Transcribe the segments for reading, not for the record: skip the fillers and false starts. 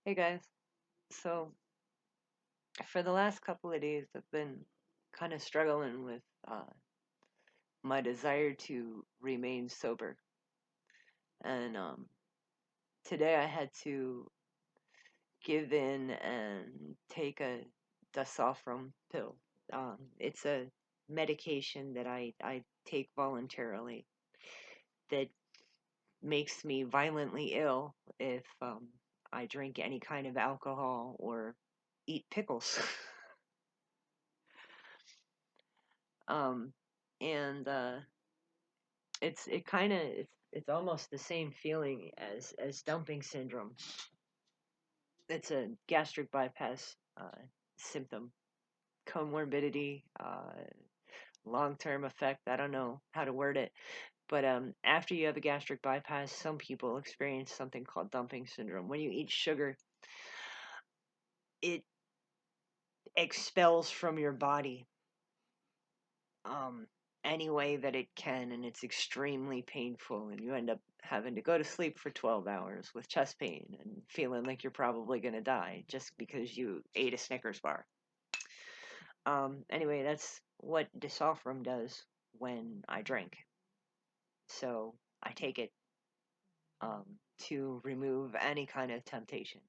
Hey guys, so for the last couple of days, I've been kind of struggling with my desire to remain sober. And today I had to give in and take a disulfiram pill. It's a medication that I take voluntarily that makes me violently ill if I drink any kind of alcohol or eat pickles. um, and it's almost the same feeling as dumping syndrome. It's a gastric bypass symptom, comorbidity, long term effect. I don't know how to word it, but after you have a gastric bypass, some people experience something called dumping syndrome. When you eat sugar, it expels from your body um, any way that it can, and it's extremely painful, and you end up having to go to sleep for 12 hours with chest pain and feeling like you're probably going to die just because you ate a Snickers bar. Anyway, that's what disulfiram does when I drink. So I take it um, to remove any kind of temptation.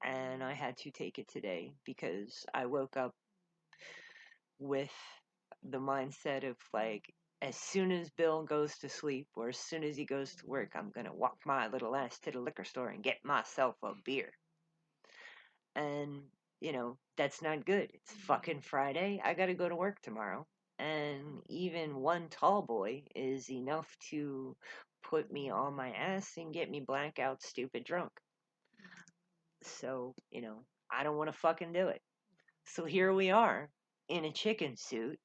And I had to take it today because I woke up with the mindset of like, as soon as Bill goes to sleep or as soon as he goes to work, I'm gonna walk my little ass to the liquor store and get myself a beer. And, that's not good. It's fucking Friday. I gotta go to work tomorrow. And even one tall boy is enough to put me on my ass and get me blackout stupid drunk. So, I don't want to fucking do it. So here we are in a chicken suit,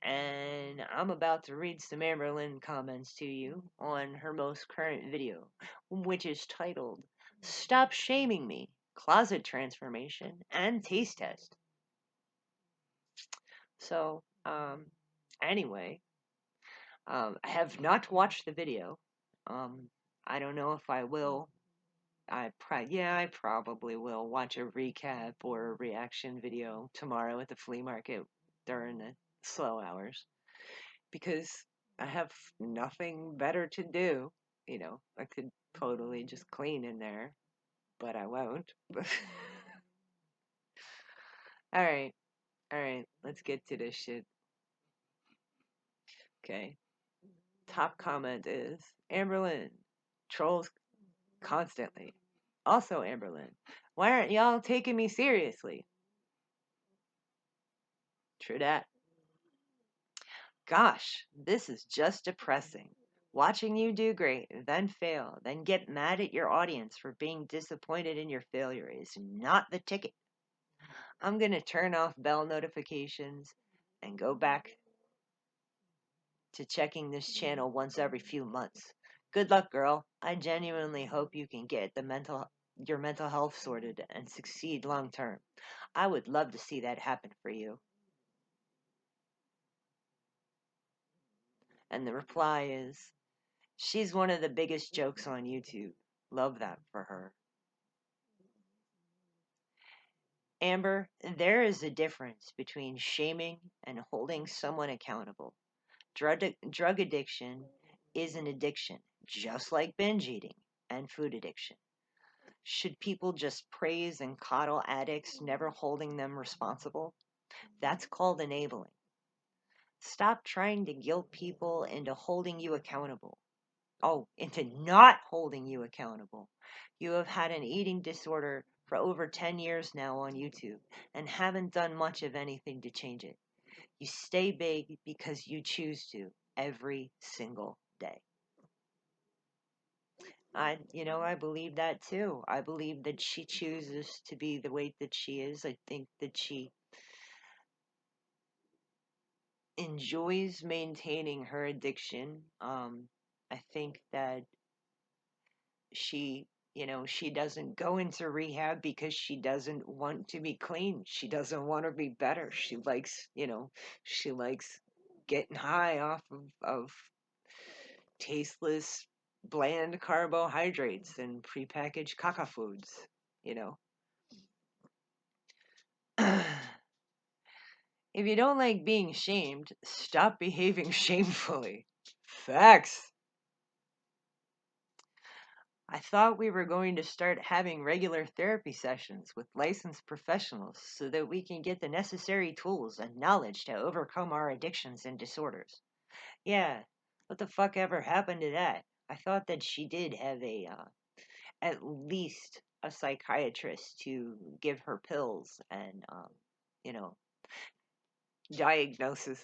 and I'm about to read some Amberlynn comments to you on her most current video, which is titled Stop Shaming Me, Closet Transformation, and Taste Test. So, anyway, I have not watched the video. Um, I don't know if I will. I probably will watch a recap or a reaction video tomorrow at the flea market during the slow hours because I have nothing better to do. I could totally just clean in there, but I won't. all right, all right, let's get to this shit. Okay. Top comment is Amberlynn trolls constantly. Also, Amberlynn, why aren't y'all taking me seriously? True that. Gosh, this is just depressing. Watching you do great, then fail, then get mad at your audience for being disappointed in your failure is not the ticket. I'm going to turn off bell notifications and go back to checking this channel once every few months. Good luck, girl. I genuinely hope you can get your mental health sorted and succeed long term. I would love to see that happen for you. And the reply is, she's one of the biggest jokes on YouTube. Love that for her. Amber, there is a difference between shaming and holding someone accountable. Drug addiction is an addiction, just like binge eating and food addiction. Should people just praise and coddle addicts, never holding them responsible? That's called enabling. Stop trying to guilt people into holding you accountable. Oh, into not holding you accountable. You have had an eating disorder for over 10 years now on YouTube and haven't done much of anything to change it. You stay big because you choose to every single day. I believe that too. I believe that she chooses to be the way that she is. I think that she enjoys maintaining her addiction. I think that she doesn't go into rehab because she doesn't want to be clean. She doesn't want to be better. She likes getting high off of tasteless, bland carbohydrates and prepackaged caca foods. you know. If you don't like being shamed, stop behaving shamefully. Facts. I thought we were going to start having regular therapy sessions with licensed professionals so that we can get the necessary tools and knowledge to overcome our addictions and disorders. Yeah, what the fuck ever happened to that? I thought that she did have at least a psychiatrist to give her pills and, you know, diagnoses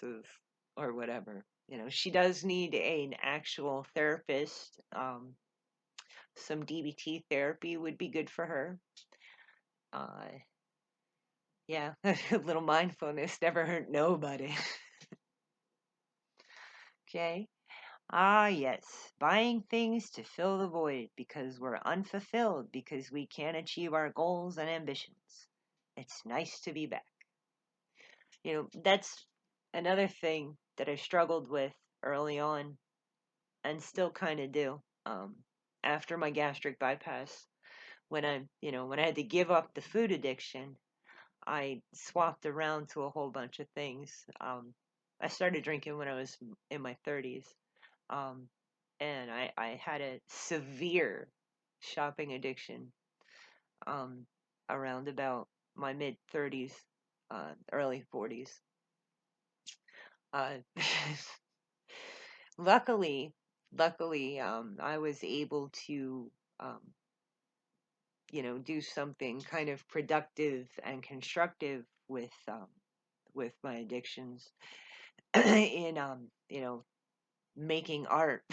or whatever. She does need an actual therapist. Some DBT therapy would be good for her. Uh, yeah, a little mindfulness never hurt nobody. Okay. Ah, yes, buying things to fill the void because we're unfulfilled because we can't achieve our goals and ambitions. It's nice to be back. That's another thing that I struggled with early on and still kind of do. After my gastric bypass, when I had to give up the food addiction, I swapped around to a whole bunch of things. I started drinking when I was in my 30s, um, and I had a severe shopping addiction um, around about my mid 30s, early 40s. Uh, luckily, luckily, I was able to, um, do something kind of productive and constructive with my addictions in making art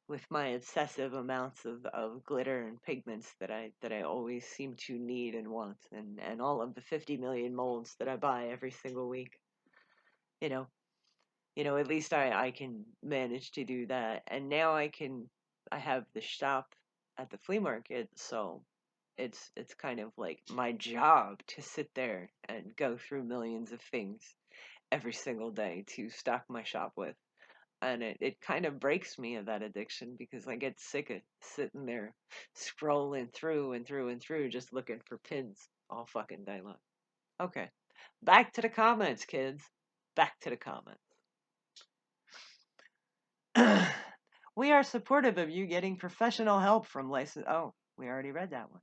with my excessive amounts of glitter and pigments that I always seem to need and want, and all of the 50 million molds that I buy every single week. You know, at least I can manage to do that. And now I have the shop at the flea market, so it's kind of like my job to sit there and go through millions of things every single day to stock my shop with. And it kind of breaks me of that addiction because I get sick of sitting there scrolling through and through and through just looking for pins all fucking day long. Okay. Back to the comments, kids. Back to the comments. We are supportive of you getting professional help from licensed. Oh, we already read that one.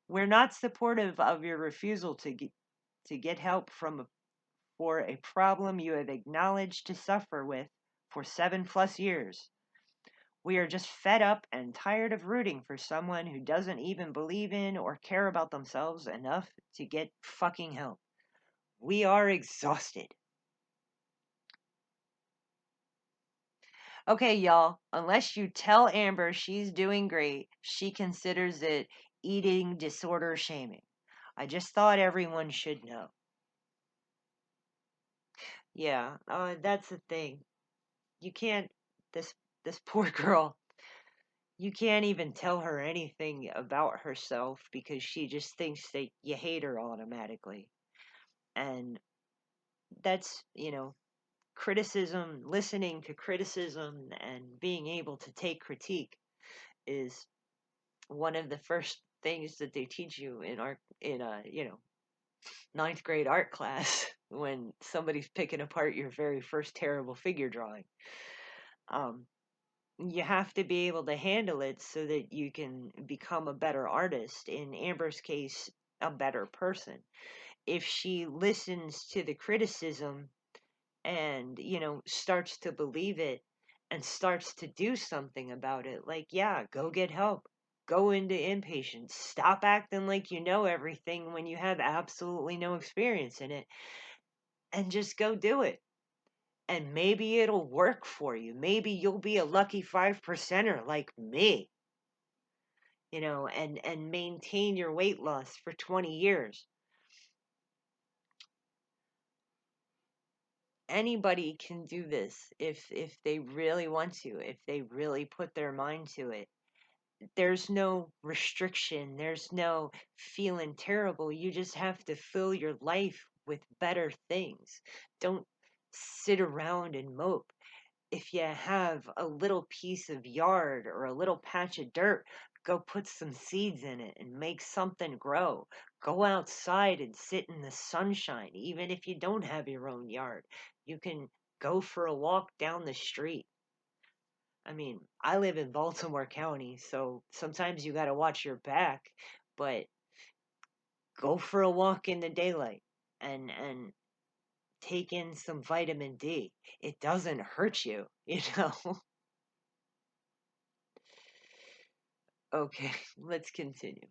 We're not supportive of your refusal to get help for a problem you have acknowledged to suffer with for 7+ years. We are just fed up and tired of rooting for someone who doesn't even believe in or care about themselves enough to get fucking help. We are exhausted. Okay, y'all, unless you tell Amber she's doing great, she considers it eating disorder shaming. I just thought everyone should know. Yeah, that's the thing. You can't, this poor girl, you can't even tell her anything about herself because she just thinks that you hate her automatically. And that's, criticism, listening to criticism and being able to take critique is one of the first things that they teach you in art in a ninth grade art class when somebody's picking apart your very first terrible figure drawing. um, you have to be able to handle it so that you can become a better artist, in Amber's case a better person. If she listens to the criticism and starts to believe it and starts to do something about it, like, yeah, go get help, go into inpatient, stop acting like you know everything when you have absolutely no experience in it, and just go do it. And maybe it'll work for you. Maybe you'll be a lucky 5%er like me, and maintain your weight loss for 20 years. Anybody can do this if they really want to, if they really put their mind to it. There's no restriction, there's no feeling terrible. You just have to fill your life with better things. Don't sit around and mope. If you have a little piece of yard or a little patch of dirt, go put some seeds in it and make something grow. Go outside and sit in the sunshine, even if you don't have your own yard. You can go for a walk down the street. I mean, I live in Baltimore County, so sometimes you got to watch your back, but go for a walk in the daylight and take in some vitamin D. It doesn't hurt you, you know. Okay, let's continue.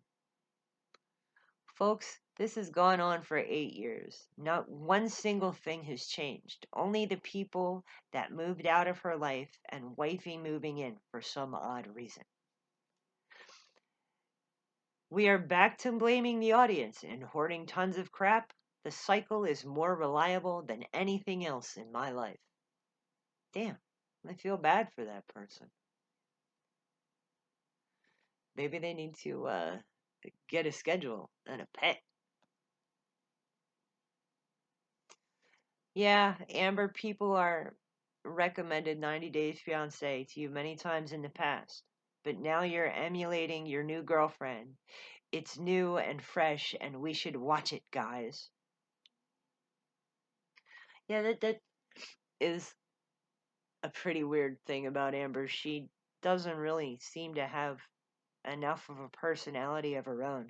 Folks, this has gone on for 8 years. Not one single thing has changed. Only the people that moved out of her life and wifey moving in for some odd reason. We are back to blaming the audience and hoarding tons of crap. The cycle is more reliable than anything else in my life. Damn, I feel bad for that person. Maybe they need to get a schedule and a pet. Yeah, Amber, people are recommended 90 Days Fiancé to you many times in the past, but now you're emulating your new girlfriend. It's new and fresh, and we should watch it, guys. Yeah, that is a pretty weird thing about Amber. She doesn't really seem to have enough of a personality of her own.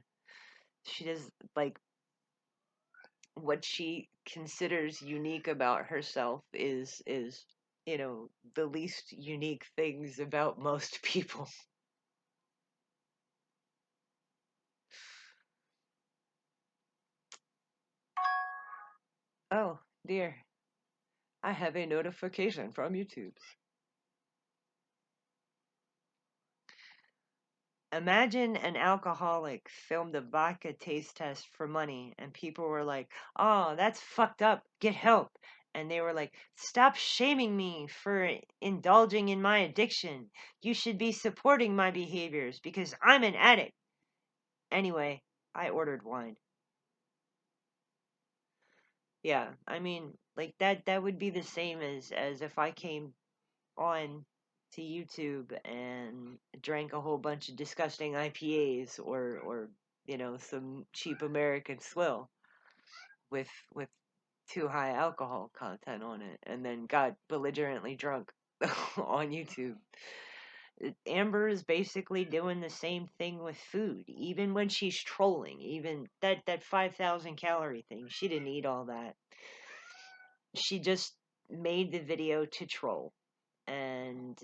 She does, like, what she considers unique about herself is the least unique things about most people. Oh dear, I have a notification from YouTube. Imagine an alcoholic filmed a vodka taste test for money and people were like, "Oh, that's fucked up, get help." And they were like, "Stop shaming me for indulging in my addiction. You should be supporting my behaviors because I'm an addict." Anyway, I ordered wine. Yeah, I mean, like that would be the same as if I came on to YouTube and drank a whole bunch of disgusting IPAs or some cheap American swill with too high alcohol content on it and then got belligerently drunk on YouTube. Amber is basically doing the same thing with food, even when she's trolling. Even that 5,000 calorie thing, she didn't eat all that. She just made the video to troll, and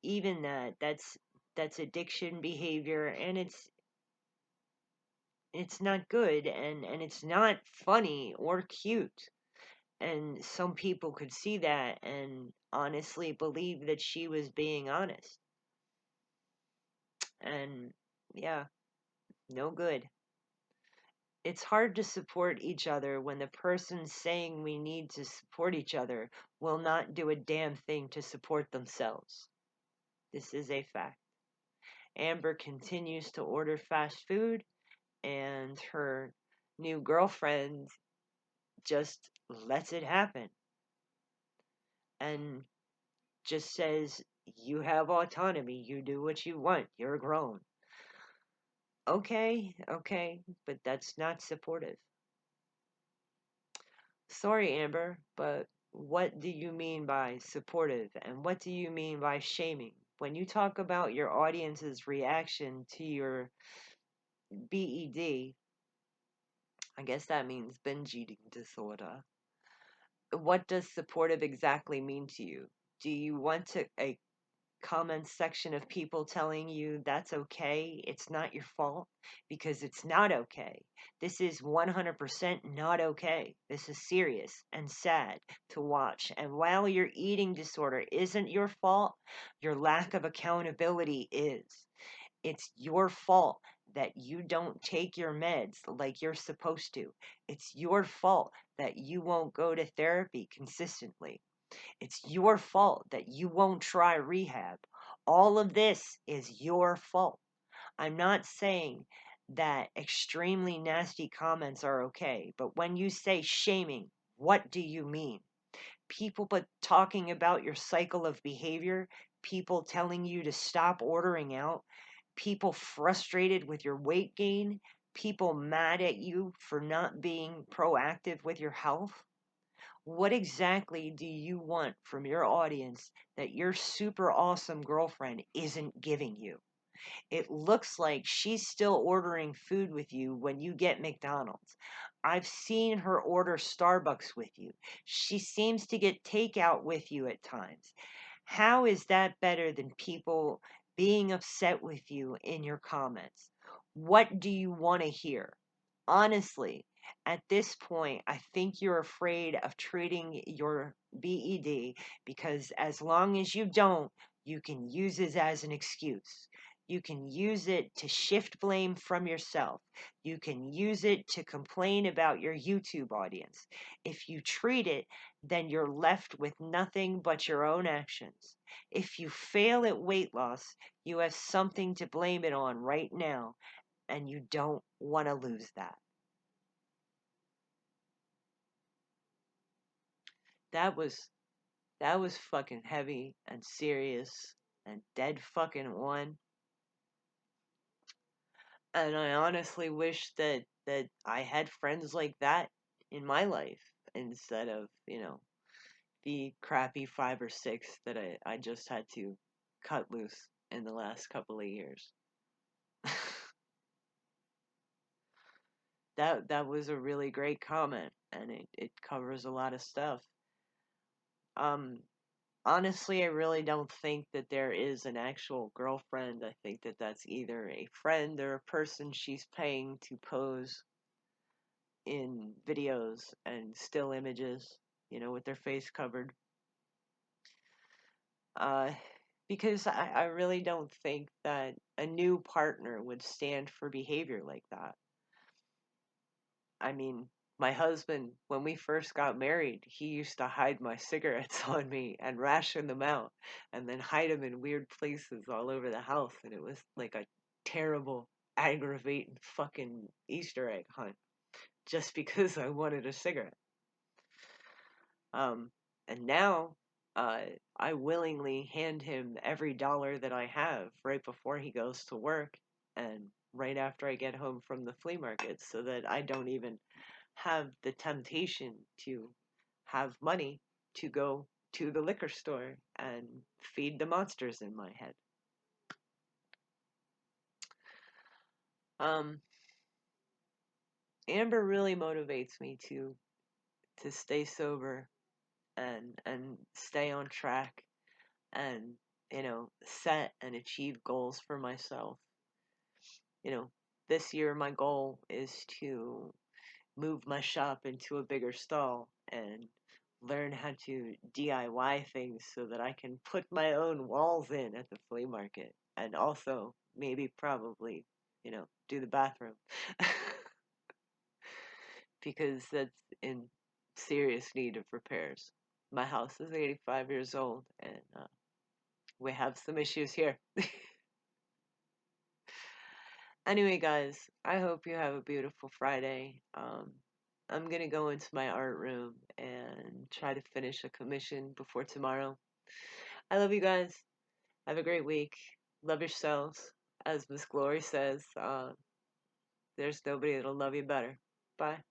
even that's addiction behavior, and it's not good, and it's not funny or cute. And some people could see that and honestly believe that she was being honest. And yeah, no good. It's hard to support each other when the person saying we need to support each other will not do a damn thing to support themselves. This is a fact. Amber continues to order fast food, and her new girlfriend just lets it happen and just says, "You have autonomy, you do what you want, you're grown." Okay, okay, but that's not supportive. Sorry, Amber, but what do you mean by supportive and what do you mean by shaming? When you talk about your audience's reaction to your BED, I guess that means binge eating disorder. What does supportive exactly mean to you? Do you want a comment section of people telling you that's okay, it's not your fault? Because it's not okay. This is 100% not okay. This is serious and sad to watch. And while your eating disorder isn't your fault, your lack of accountability is. It's your fault that you don't take your meds like you're supposed to. It's your fault that you won't go to therapy consistently. It's your fault that you won't try rehab. All of this is your fault. I'm not saying that extremely nasty comments are okay, but when you say shaming, what do you mean? People but talking about your cycle of behavior, people telling you to stop ordering out, people frustrated with your weight gain, people mad at you for not being proactive with your health? What exactly do you want from your audience that your super awesome girlfriend isn't giving you? It looks like she's still ordering food with you when you get McDonald's. I've seen her order Starbucks with you. She seems to get takeout with you at times. How is that better than people being upset with you in your comments? What do you want to hear? Honestly, at this point, I think you're afraid of treating your BED because as long as you don't, you can use it as an excuse. You can use it to shift blame from yourself. You can use it to complain about your YouTube audience. If you treat it, then you're left with nothing but your own actions. If you fail at weight loss, you have something to blame it on right now, and you don't want to lose that. That was that was fucking heavy and serious and dead fucking on. And I honestly wish that I had friends like that in my life instead of, the crappy 5 or 6 that I just had to cut loose in the last couple of years. That was a really great comment, and it covers a lot of stuff. Um Honestly, I really don't think that there is an actual girlfriend. I think that that's either a friend or a person she's paying to pose in videos and still images, with their face covered. Uh, because I really don't think that a new partner would stand for behavior like that. I mean, my husband, when we first got married, he used to hide my cigarettes on me and ration them out and then hide them in weird places all over the house. And it was like a terrible, aggravating fucking Easter egg hunt just because I wanted a cigarette. Um, and now, uh, I willingly hand him every dollar that I have right before he goes to work and right after I get home from the flea market so that I don't even have the temptation to have money to go to the liquor store and feed the monsters in my head. Um, Amber really motivates me to stay sober and stay on track and set and achieve goals for myself. This year my goal is to move my shop into a bigger stall and learn how to DIY things so that I can put my own walls in at the flea market and also maybe probably, do the bathroom because that's in serious need of repairs. My house is 85 years old and we have some issues here. Anyway, guys, I hope you have a beautiful Friday. I'm gonna go into my art room and try to finish a commission before tomorrow. I love you guys. Have a great week. Love yourselves. As Miss Glory says, there's nobody that'll love you better. Bye.